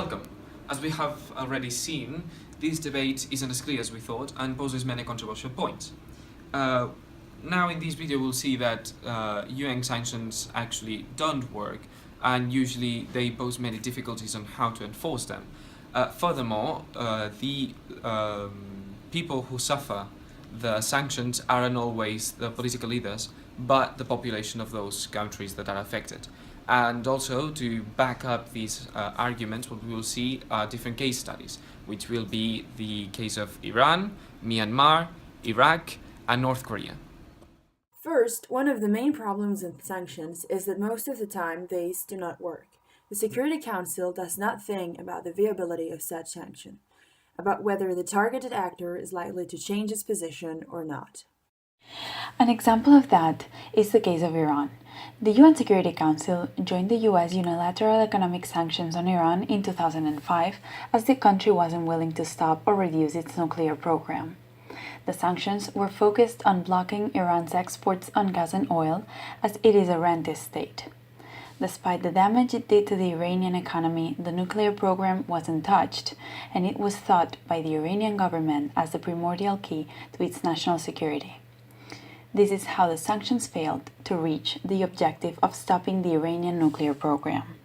Welcome. As we have already seen, this debate isn't as clear as we thought and poses many controversial points. Now in this video we'll see that UN sanctions actually don't work, and usually they pose many difficulties on how to enforce them. Furthermore, the people who suffer the sanctions aren't always the political leaders, but the population of those countries that are affected. And also, to back up these arguments, what we will see are different case studies, which will be the case of Iran, Myanmar, Iraq, and North Korea. First, one of the main problems with sanctions is that most of the time these do not work. The Security Council does not think about the viability of such sanction, about whether the targeted actor is likely to change its position or not. An example of that is the case of Iran. The UN Security Council joined the US unilateral economic sanctions on Iran in 2005 as the country wasn't willing to stop or reduce its nuclear program. The sanctions were focused on blocking Iran's exports on gas and oil, as it is a rentist state. Despite the damage it did to the Iranian economy, the nuclear program wasn't touched, and it was thought by the Iranian government as the primordial key to its national security. This is how the sanctions failed to reach the objective of stopping the Iranian nuclear program.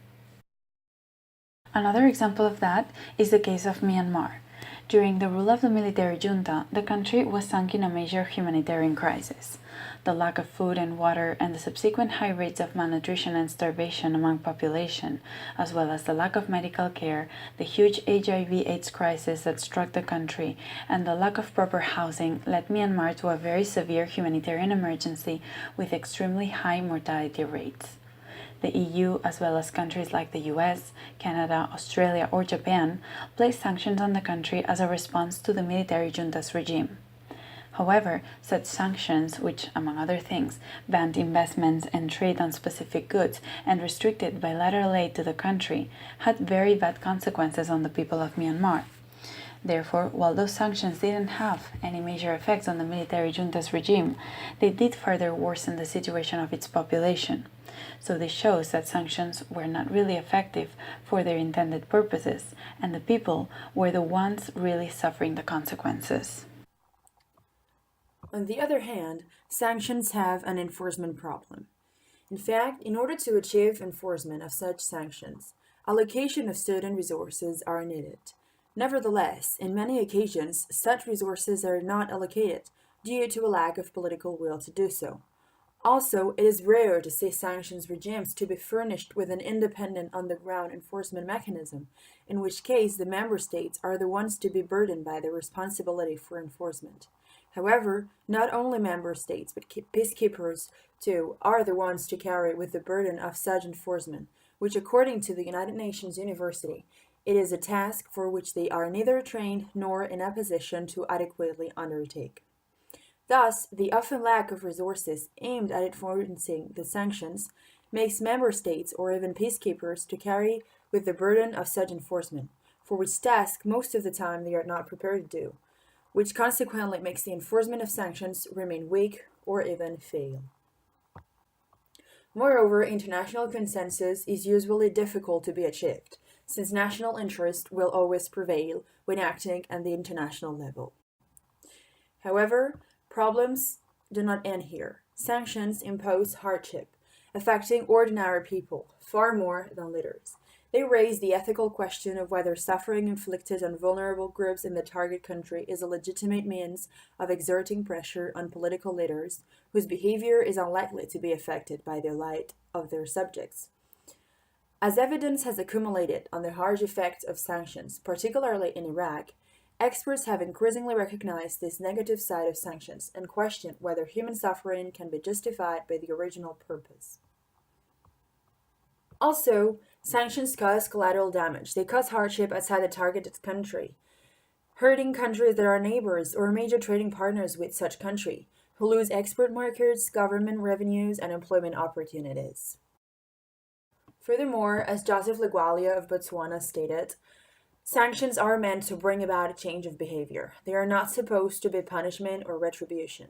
Another example of that is the case of Myanmar. During the rule of the military junta, the country was sunk in a major humanitarian crisis. The lack of food and water and the subsequent high rates of malnutrition and starvation among population, as well as the lack of medical care, the huge HIV/AIDS crisis that struck the country, and the lack of proper housing led Myanmar to a very severe humanitarian emergency with extremely high mortality rates. The EU, as well as countries like the US, Canada, Australia, or Japan, placed sanctions on the country as a response to the military junta's regime. However, such sanctions, which, among other things, banned investments and trade on specific goods and restricted bilateral aid to the country, had very bad consequences on the people of Myanmar. Therefore, while those sanctions didn't have any major effects on the military junta's regime, they did further worsen the situation of its population. So this shows that sanctions were not really effective for their intended purposes, and the people were the ones really suffering the consequences. On the other hand, sanctions have an enforcement problem. In fact, in order to achieve enforcement of such sanctions, allocation of certain resources are needed. Nevertheless, in many occasions, such resources are not allocated due to a lack of political will to do so. Also, it is rare to see sanctions regimes to be furnished with an independent on-the-ground enforcement mechanism, in which case the member states are the ones to be burdened by the responsibility for enforcement. However, not only member states, but peacekeepers too are the ones to carry with the burden of such enforcement, which according to the United Nations University, it is a task for which they are neither trained nor in a position to adequately undertake. Thus, the often lack of resources aimed at enforcing the sanctions makes member states or even peacekeepers to carry with the burden of such enforcement, for which task most of the time they are not prepared to do, which consequently makes the enforcement of sanctions remain weak or even fail. Moreover, international consensus is usually difficult to be achieved, since national interest will always prevail when acting at the international level. However, problems do not end here. Sanctions impose hardship, affecting ordinary people far more than leaders. They raise the ethical question of whether suffering inflicted on vulnerable groups in the target country is a legitimate means of exerting pressure on political leaders whose behavior is unlikely to be affected by the light of their subjects. As evidence has accumulated on the harsh effects of sanctions, particularly in Iraq, experts have increasingly recognized this negative side of sanctions and questioned whether human suffering can be justified by the original purpose. Also, sanctions cause collateral damage. They cause hardship outside the targeted country, hurting countries that are neighbors or major trading partners with such country, who lose export markets, government revenues, and employment opportunities. Furthermore, as Joseph Ligualia of Botswana stated, sanctions are meant to bring about a change of behavior. They are not supposed to be punishment or retribution.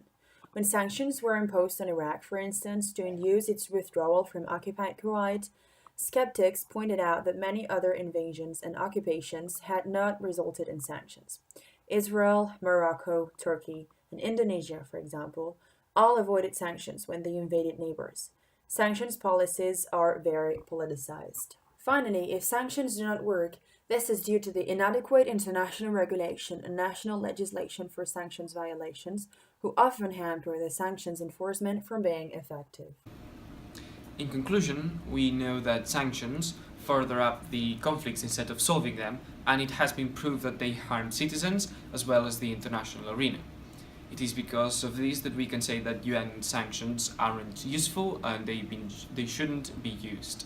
When sanctions were imposed on Iraq, for instance, to induce its withdrawal from occupied Kuwait, Skeptics pointed out that many other invasions and occupations had not resulted in sanctions. Israel, Morocco, Turkey, and Indonesia, for example, all avoided sanctions when they invaded neighbors. Sanctions policies are very politicized. Finally, if sanctions do not work, this is due to the inadequate international regulation and national legislation for sanctions violations, who often hamper the sanctions enforcement from being effective. In conclusion, we know that sanctions further up the conflicts instead of solving them, and it has been proved that they harm citizens as well as the international arena. It is because of this that we can say that UN sanctions aren't useful and they shouldn't be used.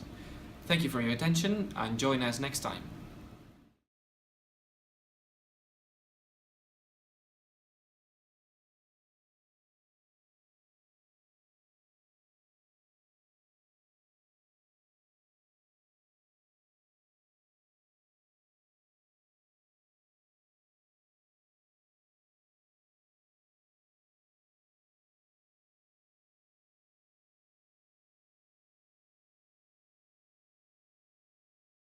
Thank you for your attention and join us next time.